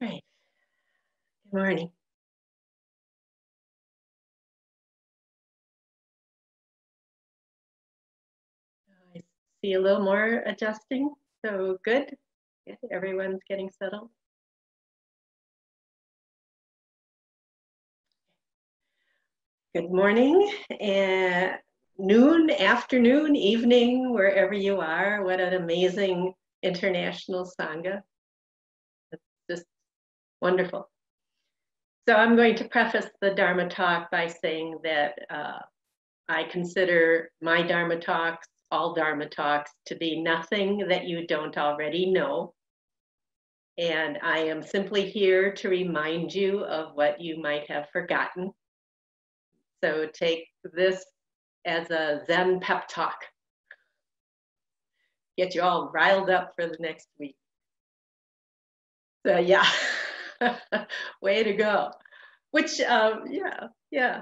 Right. Good morning. I see a little more adjusting. So good. Good. Everyone's getting settled. Good morning and noon, afternoon, evening, wherever you are. What an amazing international Sangha. It's just wonderful. So I'm going to preface the Dharma talk by saying that I consider my Dharma talks, all Dharma talks, to be nothing that you don't already know. And I am simply here to remind you of what you might have forgotten. So take this as a Zen pep talk. Get you all riled up for the next week. So yeah, way to go. Which, yeah.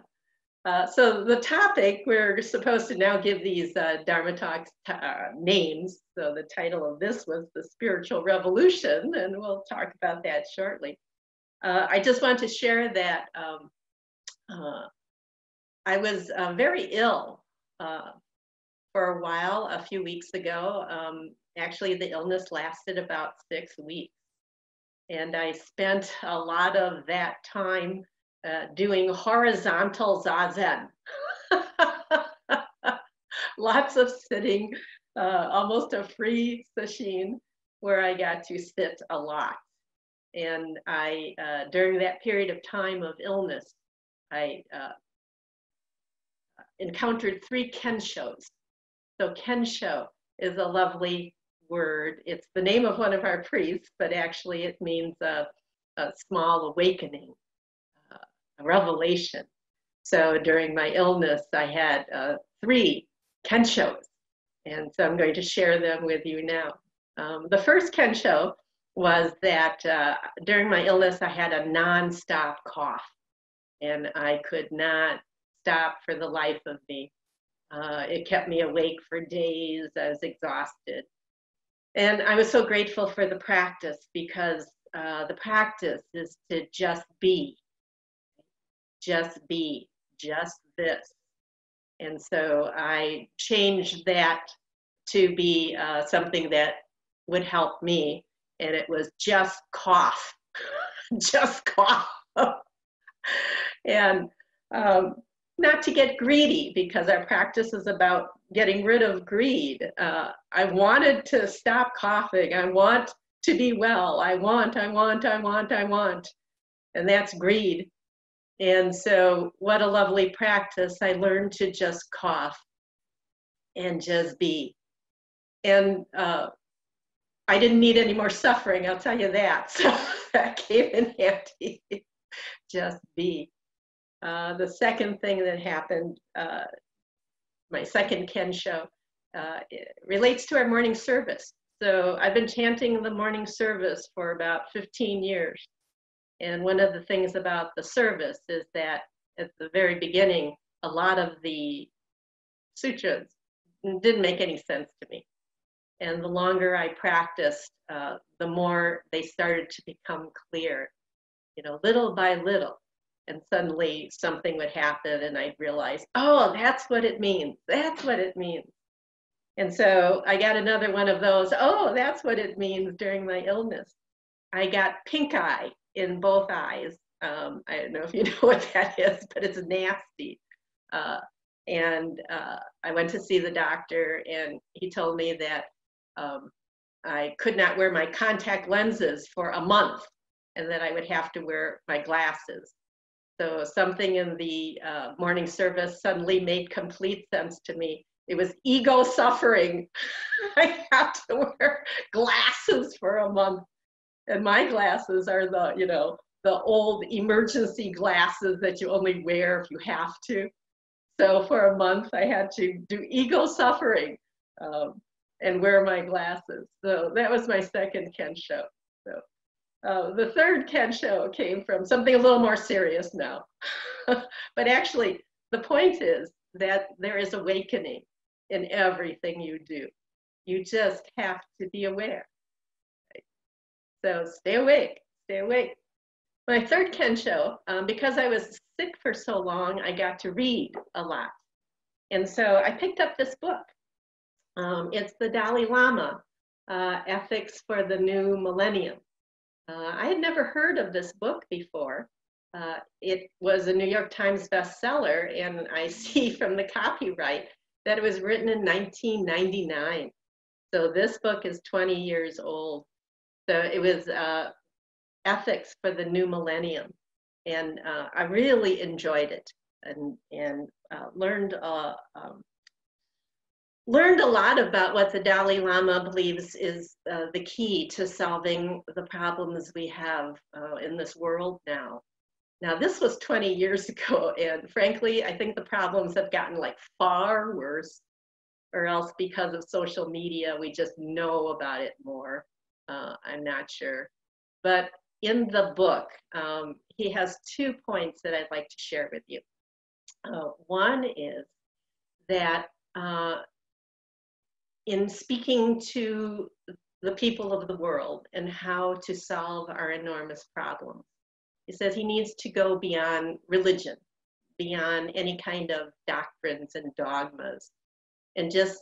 So the topic, we're supposed to now give these Dharma talks names. So the title of this was The Spiritual Revolution, and we'll talk about that shortly. I just want to share that I was very ill for a while, a few weeks ago. Actually, the illness lasted about 6 weeks. And I spent a lot of that time doing horizontal zazen. Lots of sitting, almost a free sesshin where I got to sit a lot. And I, during that period of time of illness, I encountered 3 kenshos. So kensho is a lovely word. It's the name of one of our priests, but actually it means a small awakening, a revelation. So during my illness, I had 3 kenshos, and so I'm going to share them with you now. The first kensho was that during my illness, I had a nonstop cough, and I could not stop for the life of me. It kept me awake for days. I was exhausted. And I was so grateful for the practice because the practice is to just be, just this. And so I changed that to be something that would help me. And it was just cough, just cough. And not to get greedy, because our practice is about getting rid of greed. I wanted to stop coughing. I want to be well. I want. And that's greed. And so what a lovely practice. I learned to just cough and just be. And I didn't need any more suffering, I'll tell you that. So that came in handy. Just be. The second thing that happened, my second kensho, relates to our morning service. So I've been chanting the morning service for about 15 years. And one of the things about the service is that at the very beginning, a lot of the sutras didn't make any sense to me. And the longer I practiced, the more they started to become clear, little by little. And suddenly something would happen and I'd realize, oh, that's what it means. That's what it means. And so I got another one of those, oh, that's what it means during my illness. I got pink eye in both eyes. I don't know if you know what that is, but it's nasty. And I went to see the doctor and he told me that I could not wear my contact lenses for a month and that I would have to wear my glasses. So something in the morning service suddenly made complete sense to me. It was ego suffering. I have to wear glasses for a month. And my glasses are the old emergency glasses that you only wear if you have to. So for a month, I had to do ego suffering and wear my glasses. So that was my second kensho. So the third kensho came from something a little more serious now. But actually, the point is that there is awakening in everything you do. You just have to be aware. Right? So stay awake, stay awake. My third Kensho, because I was sick for so long, I got to read a lot. And so I picked up this book. It's the Dalai Lama, Ethics for the New Millennium. I had never heard of this book before. It was a New York Times bestseller, and I see from the copyright that it was written in 1999. So this book is 20 years old. So it was Ethics for the New Millennium. And I really enjoyed it and learned a lot about what the Dalai Lama believes is the key to solving the problems we have in this world now. Now, this was 20 years ago, and frankly, I think the problems have gotten like far worse, or else because of social media, we just know about it more. I'm not sure. But in the book, he has 2 points that I'd like to share with you. One is that in speaking to the people of the world and how to solve our enormous problems, he says he needs to go beyond religion, beyond any kind of doctrines and dogmas, and just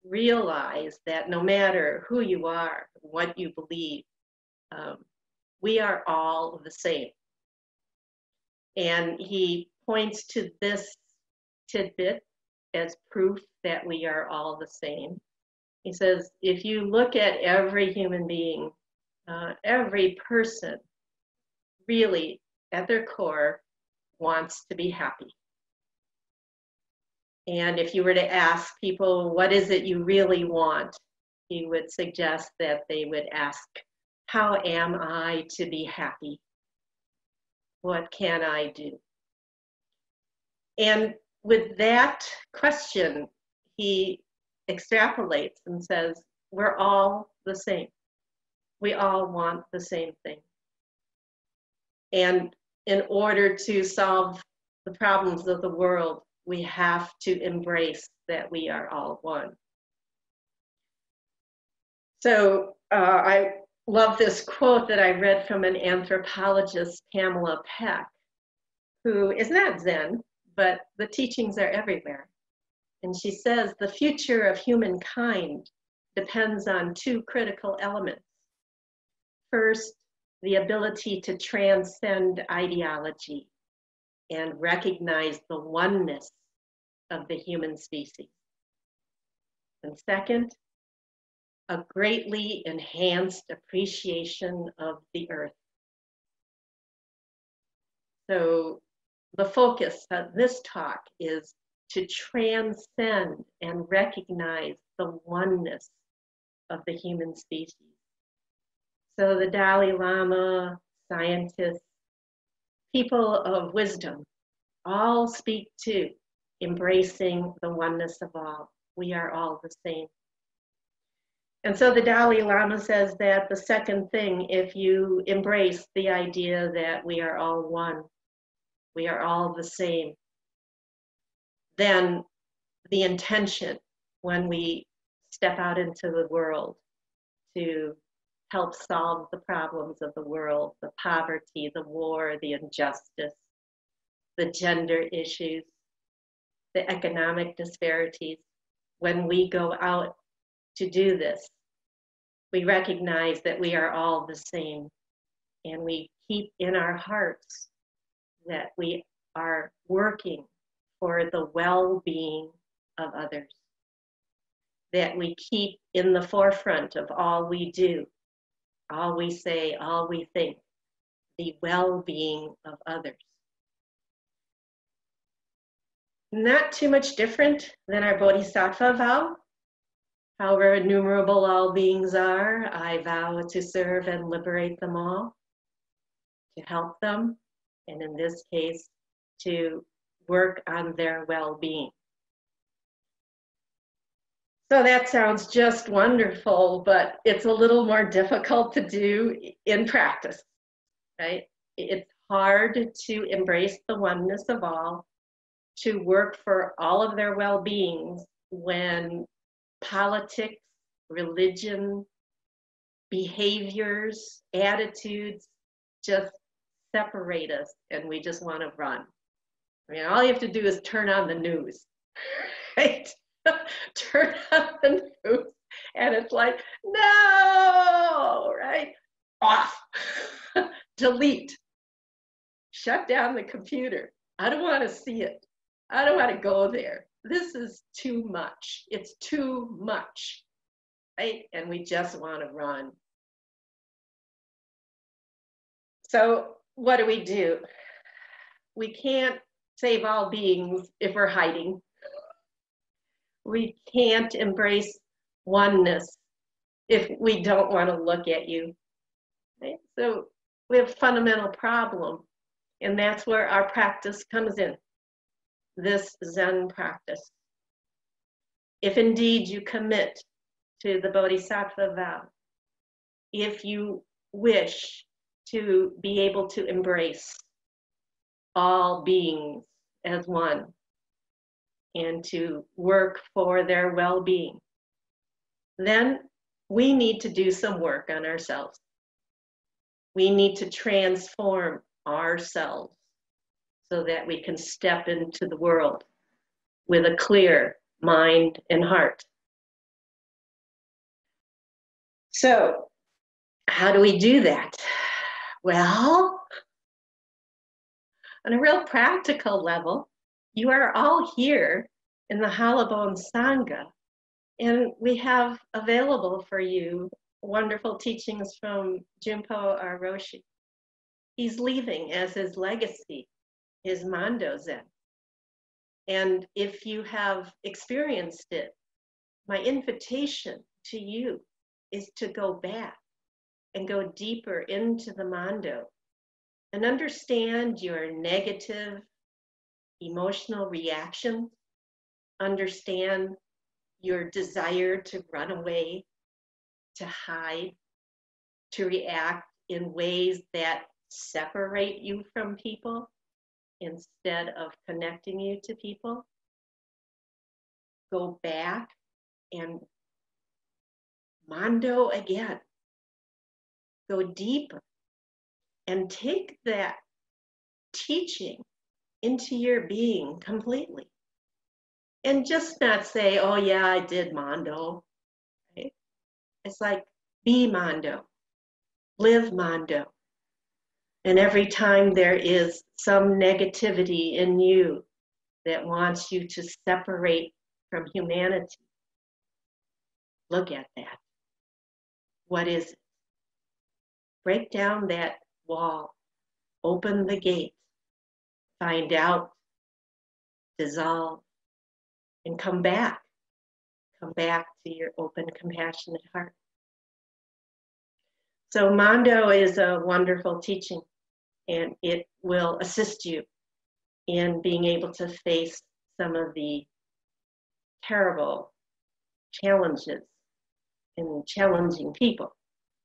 realize that no matter who you are, what you believe, we are all the same. And he points to this tidbit as proof that we are all the same. He says, if you look at every human being, every person really at their core wants to be happy. And if you were to ask people, what is it you really want? He would suggest that they would ask, how am I to be happy? What can I do? And with that question, he extrapolates and says, we're all the same. We all want the same thing. And in order to solve the problems of the world, we have to embrace that we are all one. So I love this quote that I read from an anthropologist, Pamela Peck, who is not Zen, but the teachings are everywhere. And she says, the future of humankind depends on 2 critical elements. First, the ability to transcend ideology and recognize the oneness of the human species. And second, a greatly enhanced appreciation of the earth. So the focus of this talk is to transcend and recognize the oneness of the human species. So the Dalai Lama, scientists, people of wisdom, all speak to embracing the oneness of all. We are all the same. And so the Dalai Lama says that the second thing, if you embrace the idea that we are all one, we are all the same, then the intention when we step out into the world to help solve the problems of the world, the poverty, the war, the injustice, the gender issues, the economic disparities, when we go out to do this, we recognize that we are all the same, and we keep in our hearts that we are working for the well-being of others, that we keep in the forefront of all we do, all we say, all we think, the well-being of others. Not too much different than our Bodhisattva vow. However innumerable all beings are, I vow to serve and liberate them all, to help them, and in this case, to work on their well-being. So that sounds just wonderful, but it's a little more difficult to do in practice, right? It's hard to embrace the oneness of all, to work for all of their well-beings when politics, religion, behaviors, attitudes just separate us and we just want to run. I mean, all you have to do is turn on the news, right? Turn on the news and it's like, no, right? Off, delete, shut down the computer. I don't want to see it. I don't want to go there. This is too much. It's too much, right? And we just want to run. So what do? We can't save all beings if we're hiding. We can't embrace oneness if we don't want to look at you. Right? So we have a fundamental problem, and that's where our practice comes in, this Zen practice. If indeed you commit to the Bodhisattva vow, if you wish to be able to embrace all beings as one and to work for their well-being, then we need to do some work on ourselves. We need to transform ourselves so that we can step into the world with a clear mind and heart. So, how do we do that? Well, on a real practical level, you are all here in the Halabone Sangha, and we have available for you wonderful teachings from Jumpo Roshi. He's leaving as his legacy, his Mando Zen. And if you have experienced it, my invitation to you is to go back and go deeper into the Mando and understand your negative emotional reactions, understand your desire to run away, to hide, to react in ways that separate you from people instead of connecting you to people. Go back and Mando again. Go deeper and take that teaching into your being completely. And just not say, oh yeah, I did Mando. Right? It's like, be Mando, live Mando. And every time there is some negativity in you that wants you to separate from humanity, look at that. What is it? Break down that wall, open the gate, find out, dissolve, and come back. Come back to your open, compassionate heart. So Mando is a wonderful teaching, and it will assist you in being able to face some of the terrible challenges and challenging people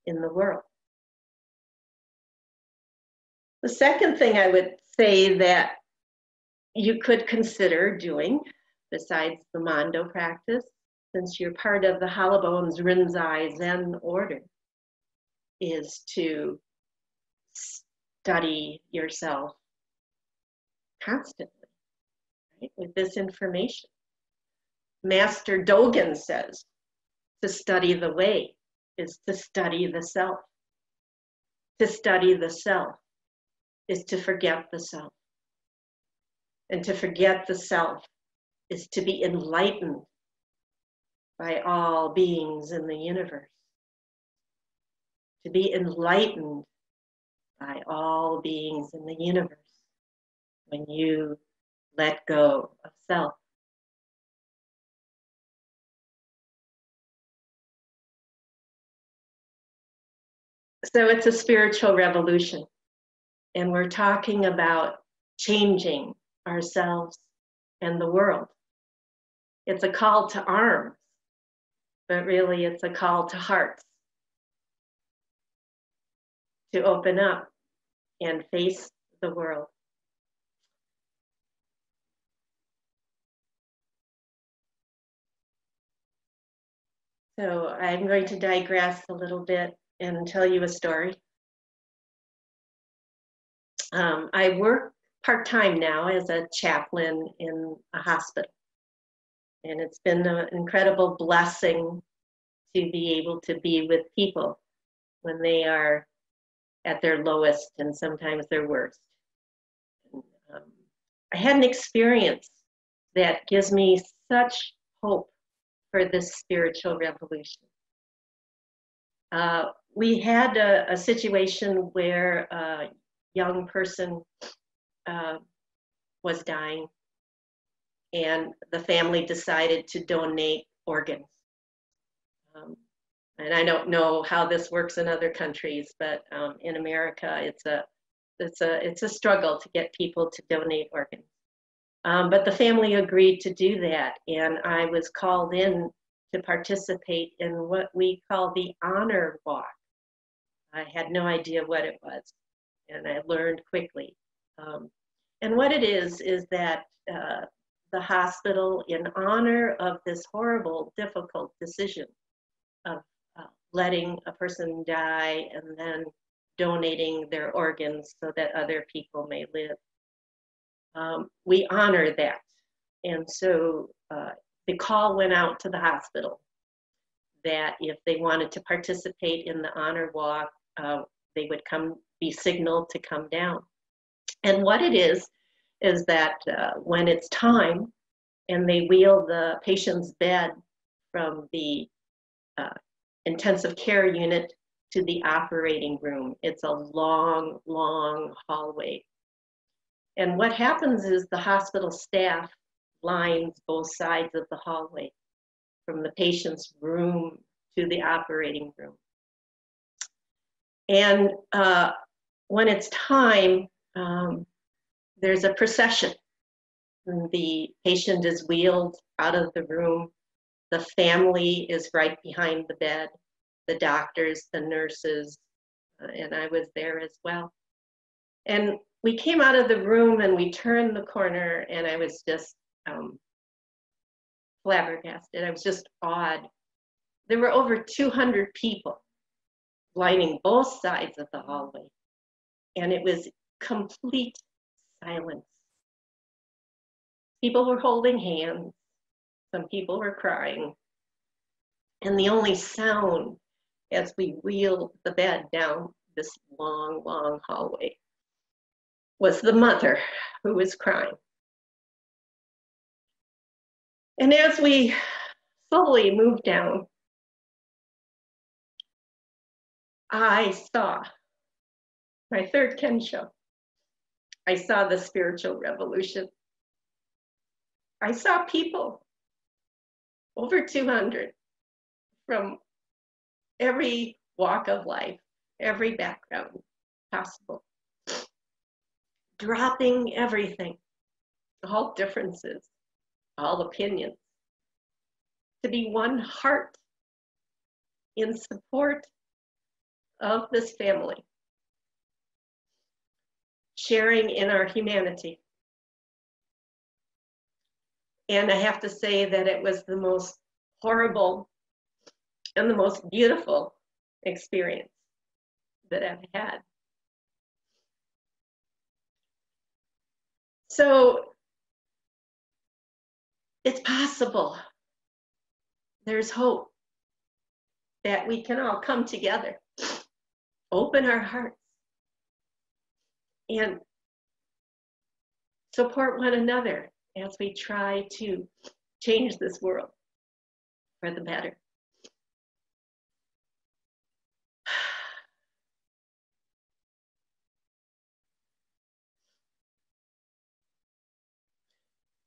in the world. The second thing I would say that you could consider doing, besides the Mando practice, since you're part of the Halabone's Rinzai Zen order, is to study yourself constantly, right, with this information. Master Dogen says to study the way is to study the self. To study the self is to forget the self. And to forget the self is to be enlightened by all beings in the universe. To be enlightened by all beings in the universe when you let go of self. So it's a spiritual revolution, and we're talking about changing ourselves and the world. It's a call to arms, but really it's a call to hearts, to open up and face the world. So I'm going to digress a little bit and tell you a story. I work part-time now as a chaplain in a hospital. And it's been an incredible blessing to be able to be with people when they are at their lowest and sometimes their worst. And, I had an experience that gives me such hope for this spiritual revolution. We had a situation where a young person was dying, and the family decided to donate organs. And I don't know how this works in other countries, but in America, it's a struggle to get people to donate organs. But the family agreed to do that, and I was called in to participate in what we call the honor walk. I had no idea what it was, and I learned quickly. And what it is that the hospital, in honor of this horrible, difficult decision of letting a person die and then donating their organs so that other people may live, we honor that. And so the call went out to the hospital that if they wanted to participate in the honor walk, they would be signaled to come down. And what it is that when it's time and they wheel the patient's bed from the intensive care unit to the operating room, it's a long, long hallway. And what happens is the hospital staff lines both sides of the hallway from the patient's room to the operating room. And when it's time, there's a procession. The patient is wheeled out of the room. The family is right behind the bed, the doctors, the nurses, and I was there as well. And we came out of the room and we turned the corner, and I was just flabbergasted. I was just awed. There were over 200 people lining both sides of the hallway, and it was complete silence. People were holding hands. Some people were crying. And the only sound as we wheeled the bed down this long, long hallway was the mother who was crying. And as we slowly moved down, I saw my third Kensho. I saw the spiritual revolution. I saw people, over 200, from every walk of life, every background possible, dropping everything, all differences, all opinions, to be one heart in support of this family, sharing in our humanity. And I have to say that it was the most horrible and the most beautiful experience that I've had. So it's possible. There's hope that we can all come together, open our hearts, and support one another as we try to change this world for the better.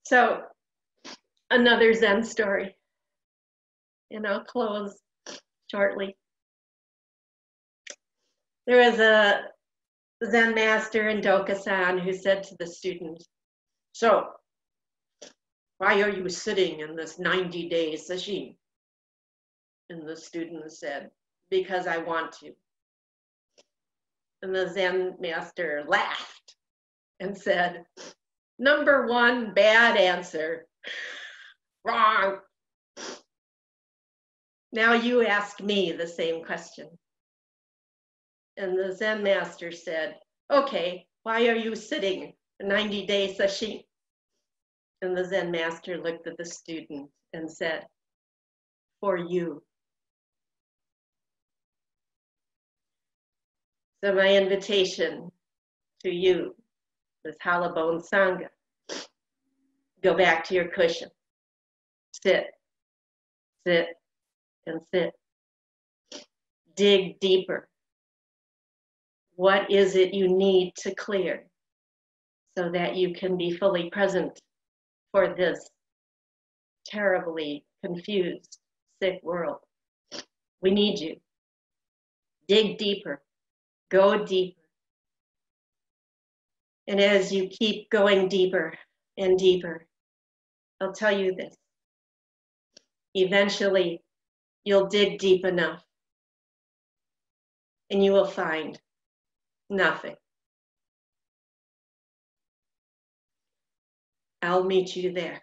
So, another Zen story, and I'll close shortly. There was a Zen master in Dokusan who said to the student, "So, why are you sitting in this 90-day sesshin?" And the student said, "Because I want to." And the Zen master laughed and said, "Number one, bad answer. Wrong. Now you ask me the same question." And the Zen master said, "Okay, Why are you sitting 90-day sesshin? And the Zen master looked at the student and said, for you. So my invitation to you, this Halabone Sangha, go back to your cushion. Sit, sit, and sit. Dig deeper. What is it you need to clear so that you can be fully present for this terribly confused, sick world? We need you. Dig deeper. Go deeper. And as you keep going deeper and deeper, I'll tell you this. Eventually, you'll dig deep enough and you will find nothing. I'll meet you there.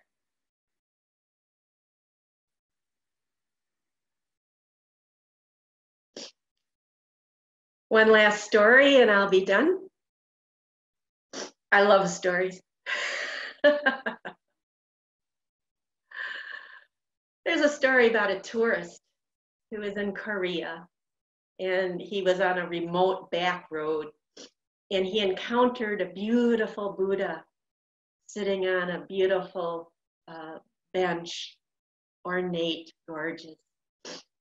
One last story and I'll be done. I love stories. There's a story about a tourist who was in Korea, and he was on a remote back road, and he encountered a beautiful Buddha sitting on a beautiful bench, ornate, gorgeous.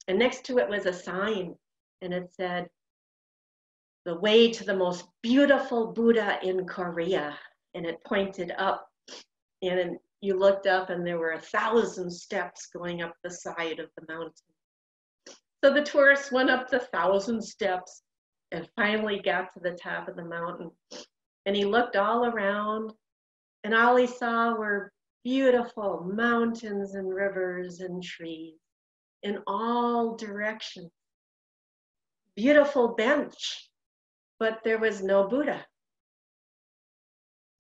And next to it was a sign, and it said, the way to the most beautiful Buddha in Korea. And it pointed up, and you looked up and there were 1,000 steps going up the side of the mountain. So the tourist went up the 1,000 steps and finally got to the top of the mountain. And he looked all around, and all he saw were beautiful mountains and rivers and trees in all directions. Beautiful bench, but there was no Buddha.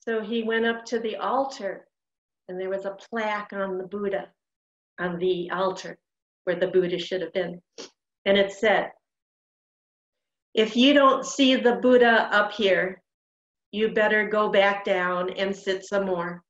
So he went up to the altar, and there was a plaque on the Buddha, on the altar where the Buddha should have been. And it said, if you don't see the Buddha up here, you better go back down and sit some more.